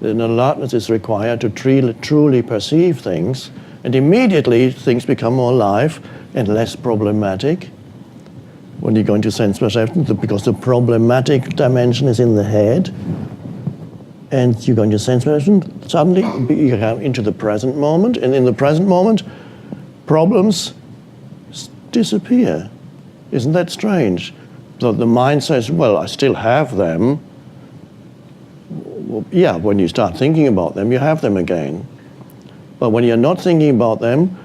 An alertness is required to truly perceive things, and immediately things become more alive and less problematic when you go into sense perception, because the problematic dimension is in the head, and you go into sense perception, suddenly you come into the present moment, and in the present moment, problems disappear. Isn't that strange? So the mind says, well, I still have them. Well, yeah, when you start thinking about them, you have them again. But when you're not thinking about them,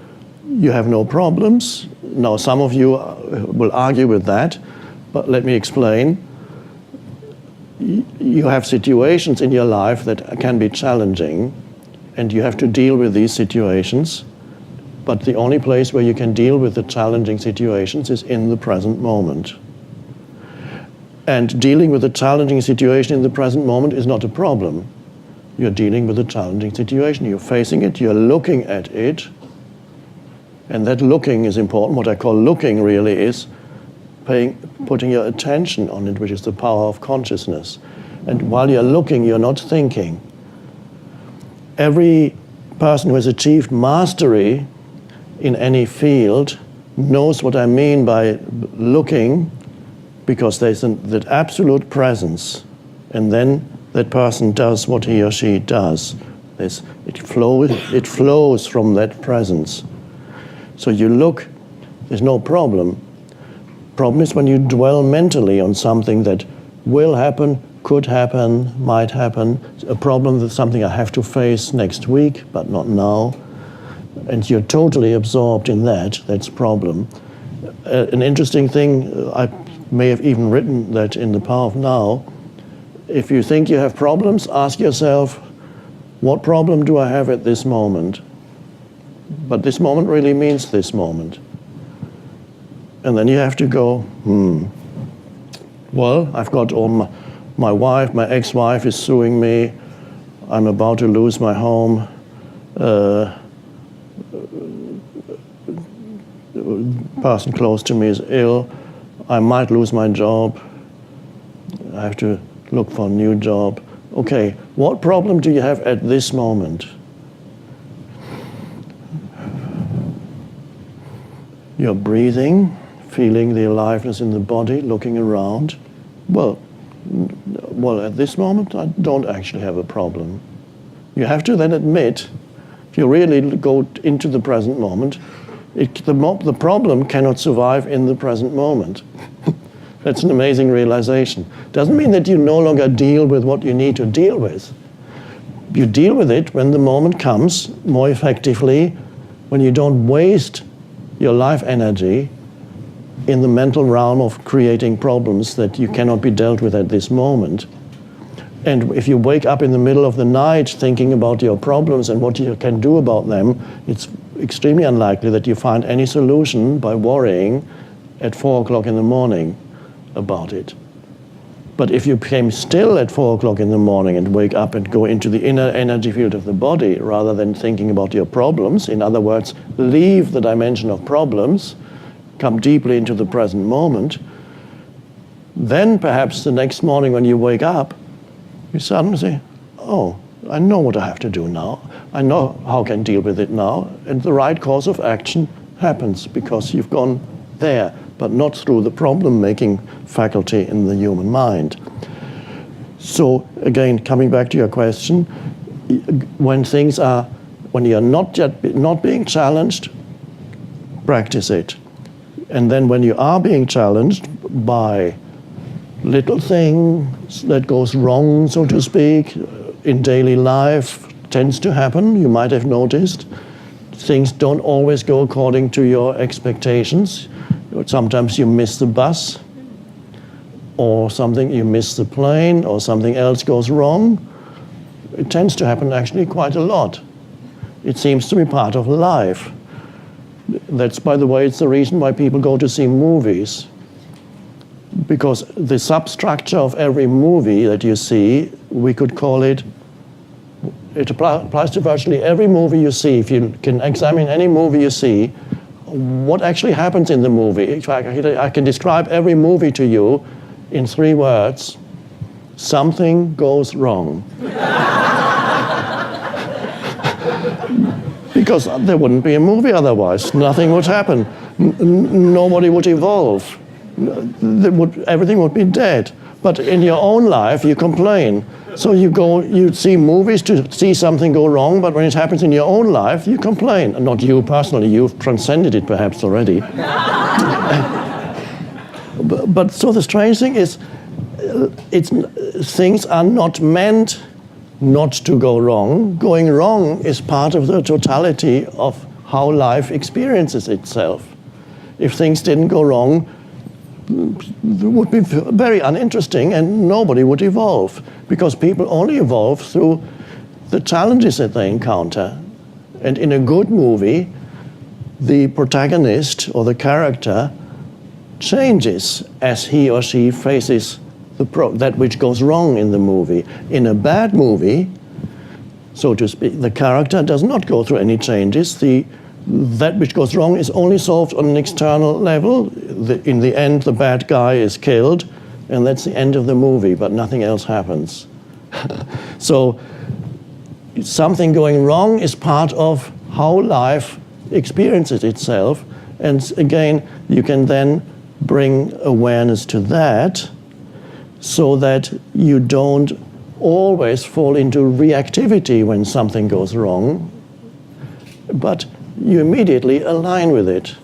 you have no problems. Now, some of you will argue with that, but let me explain. You have situations in your life that can be challenging, and you have to deal with these situations. But the only place where you can deal with the challenging situations is in the present moment. And dealing with a challenging situation in the present moment is not a problem. You're dealing with a challenging situation. You're facing it, you're looking at it. And that looking is important. What I call looking really is putting your attention on it, which is the power of consciousness. And while you're looking, you're not thinking. Every person who has achieved mastery in any field knows what I mean by looking, because there's that absolute presence, and then that person does what he or she does. It flows from that presence. So you look, there's no problem. Problem is when you dwell mentally on something that will happen, could happen, might happen. A problem that's something I have to face next week, but not now. And you're totally absorbed in that. That's a problem. An interesting thing, I may have even written that in The Power of Now. If you think you have problems, ask yourself, what problem do I have at this moment? But this moment really means this moment. And then you have to go, well, I've got all my wife, my ex-wife is suing me. I'm about to lose my home. Person close to me is ill. I might lose my job. I have to look for a new job. Okay, what problem do you have at this moment? You're breathing, feeling the aliveness in the body, looking around. Well, at this moment, I don't actually have a problem. You have to then admit, if you really go into the present moment, the problem cannot survive in the present moment. That's an amazing realization. Doesn't mean that you no longer deal with what you need to deal with. You deal with it when the moment comes more effectively, when you don't waste your life energy in the mental realm of creating problems that you cannot be dealt with at this moment. And if you wake up in the middle of the night thinking about your problems and what you can do about them, it's extremely unlikely that you find any solution by worrying at 4 o'clock in the morning about it. But if you became still at 4 o'clock in the morning and wake up and go into the inner energy field of the body rather than thinking about your problems, in other words, leave the dimension of problems, come deeply into the present moment, then perhaps the next morning when you wake up, you suddenly say, oh, I know what I have to do now. I know how I can deal with it now. And the right course of action happens because you've gone there, but not through the problem-making faculty in the human mind. So again, coming back to your question, when you're not being challenged, practice it. And then when you are being challenged by little things that goes wrong, so to speak, in daily life, tends to happen, you might have noticed. Things don't always go according to your expectations. Sometimes you miss the bus, or something, you miss the plane, or something else goes wrong. It tends to happen actually quite a lot. It seems to be part of life. That's, by the way, it's the reason why people go to see movies. Because the substructure of every movie that you see, we could call it applies to virtually every movie you see. If you can examine any movie you see, what actually happens in the movie? In fact, I can describe every movie to you in 3 words. Something goes wrong. because there wouldn't be a movie otherwise. Nothing would happen. Nobody would evolve. Everything would be dead. But in your own life, you complain. So you see movies to see something go wrong, but when it happens in your own life, you complain. And not you personally, you've transcended it perhaps already. But so the strange thing is, things are not meant not to go wrong. Going wrong is part of the totality of how life experiences itself. If things didn't go wrong, it would be very uninteresting and nobody would evolve, because people only evolve through the challenges that they encounter. And in a good movie, the protagonist or the character changes as he or she faces that which goes wrong in the movie. In a bad movie, so to speak, the character does not go through any changes. That which goes wrong is only solved on an external level. In the end, the bad guy is killed, and that's the end of the movie, but nothing else happens. So something going wrong is part of how life experiences itself, and again, you can then bring awareness to that, so that you don't always fall into reactivity when something goes wrong, but you immediately align with it.